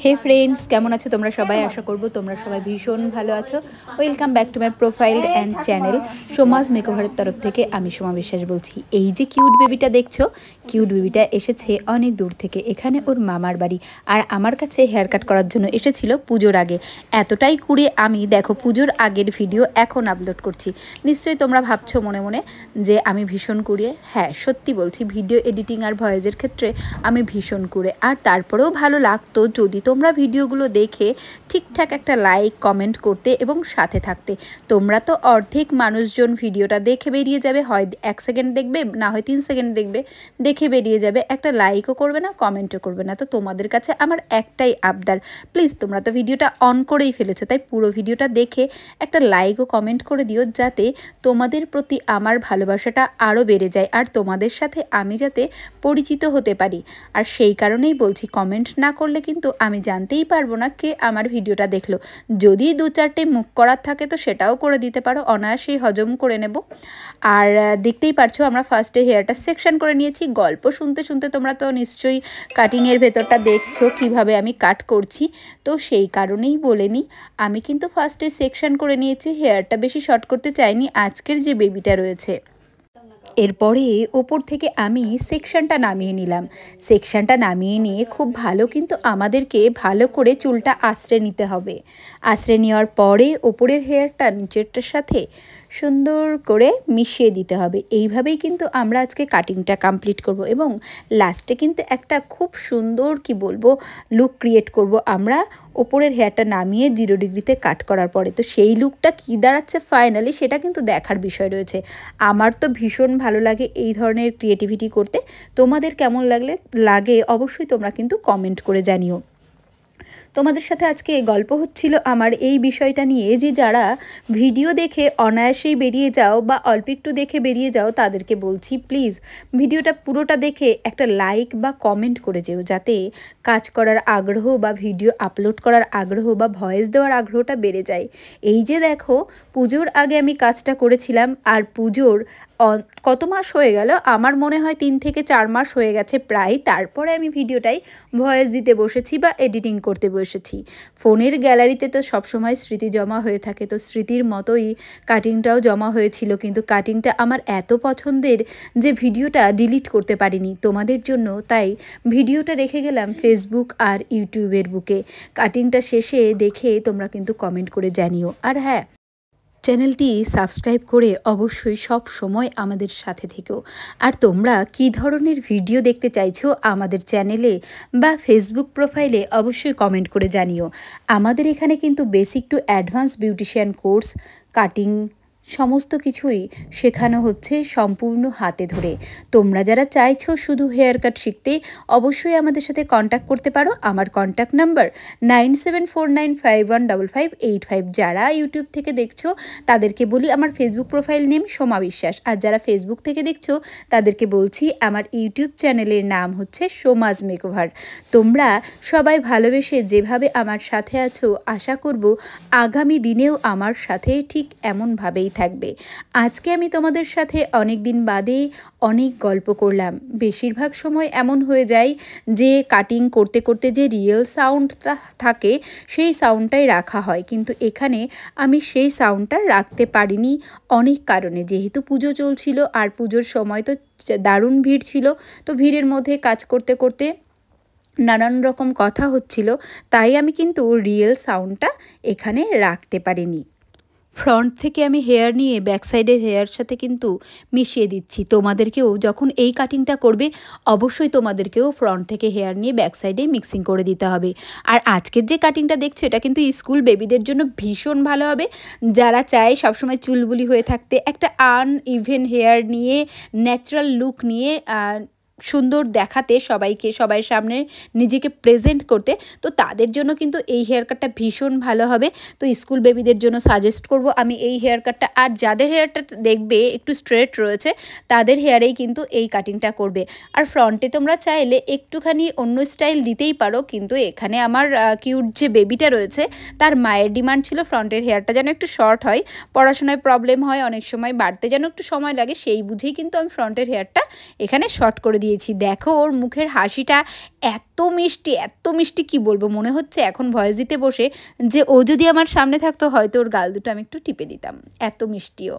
হে friends, কেমন আছো তোমরা সবাই? আশা করব তোমরা সবাই ভীষণ ভালো আছো। Welcome back to my profile and channel সোমাজ মেকওভারের তরফ থেকে আমি সোমা বিশ্বাস বলছি। এই যে কিউট বেবিটা দেখছো, কিউট বেবিটা এসেছে অনেক দূর থেকে, এখানে ওর মামার বাড়ি। আর আমার কাছে হেয়ার কাট করার জন্য এসেছিল পুজোর আগে। এতটাই কুড়ে আমি দেখো পুজোর আগের ভিডিও এখন আপলোড করছি। নিশ্চয়ই তোমরা ভাবছো মনে মনে যে আমি ভীষণ কুড়িয়ে। হ্যাঁ, সত্যি বলছি, ভিডিও এডিটিং আর ভয়েসের ক্ষেত্রে আমি ভীষণ কুড়ে। আর তারপরেও ভালো লাগতো যদি তোমরা ভিডিওগুলো দেখে ঠিকঠাক একটা লাইক কমেন্ট করতে এবং সাথে থাকতে। তোমরা তো অর্ধেক মানুষজন ভিডিওটা দেখে বেরিয়ে যাবে, হয় 1 সেকেন্ড দেখবে, না হয় 3 সেকেন্ড দেখবে, দেখে বেরিয়ে যাবে, একটা লাইকও করবে না, কমেন্টও করবে না। তো তোমাদের কাছে আমার একটাই আবদার, প্লিজ তোমরা তো ভিডিওটা অন করেই ফেলেছো, তাই পুরো ভিডিওটা দেখে একটা লাইক ও কমেন্ট করে দিও, যাতে তোমাদের প্রতি আমার ভালোবাসাটা আরও বেড়ে যায় আর তোমাদের সাথে আমি যাতে পরিচিত হতে পারি। আর সেই কারণেই বলছি, কমেন্ট না করলে কিন্তু আমি জানতেই পারবো না কে আমার ভিডিওটা দেখলো। যদি 2-4টে মুখ করার থাকে তো সেটাও করে দিতে পারো, অনায়াসেই হজম করে নেব। আর দেখতেই পারছো আমরা ফার্স্টে হেয়ারটা সেকশন করে নিয়েছি। গল্প শুনতে শুনতে তোমরা তো নিশ্চয়ই কাটিংয়ের ভেতরটা দেখছো কিভাবে আমি কাট করছি, তো সেই কারণেই বলে নিই, আমি কিন্তু ফার্স্টে সেকশন করে নিয়েছি, হেয়ারটা বেশি শর্ট করতে চাইনি আজকের যে বেবিটা রয়েছে। এরপরে ওপর থেকে আমি সেকশনটা নামিয়ে নিলাম। সেকশনটা নামিয়ে নিয়ে খুব ভালো কিন্তু আমাদেরকে ভালো করে চুলটা আঁচড়ে নিতে হবে। আঁচড়ে নেওয়ার পরে ওপরের হেয়ারটা নিচেরটার সাথে সুন্দর করে মিশিয়ে দিতে হবে। এইভাবেই কিন্তু আমরা আজকে কাটিংটা কমপ্লিট করব এবং লাস্টে কিন্তু একটা খুব সুন্দর কি বলবো লুক ক্রিয়েট করব আমরা ওপরের হেয়ারটা নামিয়ে 0 ডিগ্রিতে কাট করার পরে। তো সেই লুকটা কী দাঁড়াচ্ছে ফাইনালি সেটা কিন্তু দেখার বিষয় রয়েছে। আমার তো ভীষণ ভালো লাগে এই ধরনের ক্রিয়েটিভিটি করতে। তোমাদের কেমন লাগে অবশ্যই তোমরা কিন্তু কমেন্ট করে জানিও। তোমাদের সাথে আজকে গল্প হচ্ছিল আমার এই বিষয়টা নিয়ে, যে যারা ভিডিও দেখে অনায়াসেই বেরিয়ে যাও বা অল্প একটু দেখে বেরিয়ে যাও, তাদেরকে বলছি প্লিজ ভিডিওটা পুরোটা দেখে একটা লাইক বা কমেন্ট করে যেও, যাতে কাজ করার আগ্রহ বা ভিডিও আপলোড করার আগ্রহ বা ভয়েস দেওয়ার আগ্রহটা বেড়ে যায়। এই যে দেখো, পুজোর আগে আমি কাজটা করেছিলাম আর পুজোর কত মাস হয়ে গেল, আমার মনে হয় 3 থেকে 4 মাস হয়ে গেছে প্রায়। তারপরে আমি ভিডিওটাই ভয়েস দিতে বসেছি বা এডিটিং করতে বসেছি। ফোনের গ্যালারিতে তো সবসময় স্মৃতি জমা হয়ে থাকে, তো স্মৃতির মতোই কাটিংটাও জমা হয়েছিল, কিন্তু কাটিংটা আমার এত পছন্দের যে ভিডিওটা ডিলিট করতে পারিনি তোমাদের জন্য, তাই ভিডিওটা রেখে গেলাম ফেসবুক আর ইউটিউবের বুকে। কাটিংটা শেষে দেখে তোমরা কিন্তু কমেন্ট করে জানিও। আর হ্যাঁ, চ্যানেলটি সাবস্ক্রাইব করে অবশ্যই সব সময় আমাদের সাথে থেকো। আর তোমরা কী ধরনের ভিডিও দেখতে চাইছো আমাদের চ্যানেলে বা ফেসবুক প্রোফাইলে অবশ্যই কমেন্ট করে জানিও। আমাদের এখানে কিন্তু basic to advance beautician course, cutting সমস্ত কিছুই শেখানো হচ্ছে সম্পূর্ণ হাতে ধরে। তোমরা যারা চাইছো শুধু হেয়ার কাট শিখতে, অবশ্যই আমাদের সাথে কন্ট্যাক্ট করতে পারো। আমার কন্ট্যাক্ট নাম্বার 9749515585। যারা ইউটিউব থেকে দেখছো তাদেরকে বলি আমার ফেসবুক প্রোফাইল নেম সোমা বিশ্বাস, আর যারা ফেসবুক থেকে দেখছো তাদেরকে বলছি আমার ইউটিউব চ্যানেলের নাম হচ্ছে সোমাজ মেকওভার। তোমরা সবাই ভালোবেসে যেভাবে আমার সাথে আছো, আশা করব আগামী দিনেও আমার সাথে ঠিক এমনভাবেই থাকবে। আজকে আমি তোমাদের সাথে অনেক দিন বাদে অনেক গল্প করলাম। বেশিরভাগ সময় এমন হয়ে যায় যে কাটিং করতে করতে যে রিয়েল সাউন্ডটা থাকে সেই সাউন্ডটাই রাখা হয়, কিন্তু এখানে আমি সেই সাউন্ডটা রাখতে পারিনি অনেক কারণে। যেহেতু পুজো চলছিল আর পুজোর সময় তো দারুণ ভিড় ছিল, তো ভিড়ের মধ্যে কাজ করতে করতে নানান রকম কথা হচ্ছিল, তাই আমি কিন্তু রিয়েল সাউন্ডটা এখানে রাখতে পারিনি। ফ্রন্ট থেকে আমি হেয়ার নিয়ে ব্যাক সাইডের হেয়ার সাথে কিন্তু মিশিয়ে দিচ্ছি। তোমাদেরকেও যখন এই কাটিংটা করবে অবশ্যই তোমাদেরকেও ফ্রন্ট থেকে হেয়ার নিয়ে ব্যাক সাইডে মিক্সিং করে দিতে হবে। আর আজকের যে কাটিংটা দেখছো এটা কিন্তু স্কুল বেবিদের জন্য ভীষণ ভালো হবে, যারা চায় সবসময় চুলবুলি হয়ে থাকতে, একটা আনইভেন হেয়ার নিয়ে ন্যাচারাল লুক নিয়ে সুন্দর দেখাতে, সবাইকে সবার সামনে নিজেকে প্রেজেন্ট করতে, তো তাদের জন্য কিন্তু এই হেয়ার কাটটা ভীষণ ভালো হবে। তো স্কুল বেবিদের জন্য সাজেস্ট করব আমি এই হেয়ার কাটটা। আর যাদের হেয়ারটা দেখবে একটু স্ট্রেট রয়েছে তাদের হেয়ারেই কিন্তু এই কাটিংটা করবে। আর ফ্রন্টে তোমরা চাইলে একটুখানি অন্য স্টাইল দিতেই পারো, কিন্তু এখানে আমার কিউট যে বেবিটা রয়েছে তার মায়ের ডিমান্ড ছিল ফ্রন্টের হেয়ারটা যেন একটু শর্ট হয়, পড়াশোনায় প্রবলেম হয় অনেক সময়, বাড়তে যেন একটু সময় লাগে, সেই বুঝেই কিন্তু আমি ফ্রন্টের হেয়ারটা এখানে শর্ট করে দিয়েছি। দিয়েছি। দেখো ওর মুখের হাসিটা এত মিষ্টি কি বলবো, মনে হচ্ছে এখন ভয়েস দিতে বসে যে ও যদি আমার সামনে থাকতো হয়তো ওর গাল দুটো আমি একটু টিপে দিতাম, এত মিষ্টিও।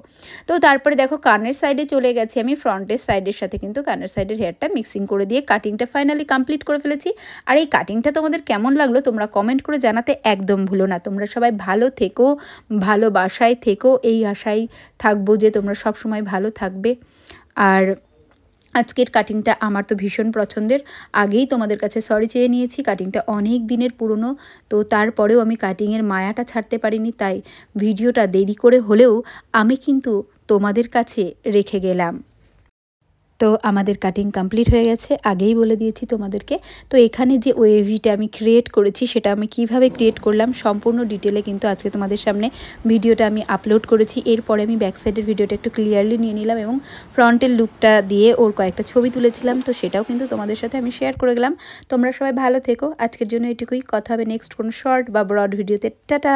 তো তারপরে দেখো কানের সাইডে চলে গেছি আমি, ফ্রন্টের সাইডের সাথে কিন্তু কানের সাইডের হেয়ারটা মিক্সিং করে দিয়ে কাটিংটা ফাইনালি কমপ্লিট করে ফেলেছি। আর এই কাটিংটা তোমাদের কেমন লাগলো তোমরা কমেন্ট করে জানাতে একদম ভুলো না। তোমরা সবাই ভালো থেকো, ভালোবাসায় থেকো, এই আশায় থাকবো যে তোমরা সব সময় ভালো থাকবে। আর আজকের কাটিংটা আমার তো ভীষণ পছন্দের, আগেই তোমাদের কাছে সরি চেয়ে নিয়েছি, কাটিংটা অনেক দিনের পুরনো, তো তারপরেও আমি কাটিংয়ের মায়াটা ছাড়তে পারিনি, তাই ভিডিওটা দেরি করে হলেও আমি কিন্তু তোমাদের কাছে রেখে গেলাম। তো আমাদের কাটিং কমপ্লিট হয়ে গেছে, আগেই বলে দিয়েছি তোমাদেরকে। তো এখানে যে ওয়েভিটা আমি ক্রিয়েট করেছি সেটা আমি কিভাবে ক্রিয়েট করলাম সম্পূর্ণ ডিটেলে কিন্তু আজকে তোমাদের সামনে ভিডিওটা আমি আপলোড করেছি। এরপরে আমি ব্যাক সাইডের ভিডিওটা একটু ক্লিয়ারলি নিয়ে নিলাম এবং ফ্রন্টের লুকটা দিয়ে ওর কয়েকটা ছবি তুলেছিলাম, তো সেটাও কিন্তু তোমাদের সাথে আমি শেয়ার করে গেলাম। তোমরা সবাই ভালো থেকো, আজকের জন্য এটুকুই, কথা হবে নেক্সট কোনো শর্ট বা ব্রড ভিডিওতে। টাটা।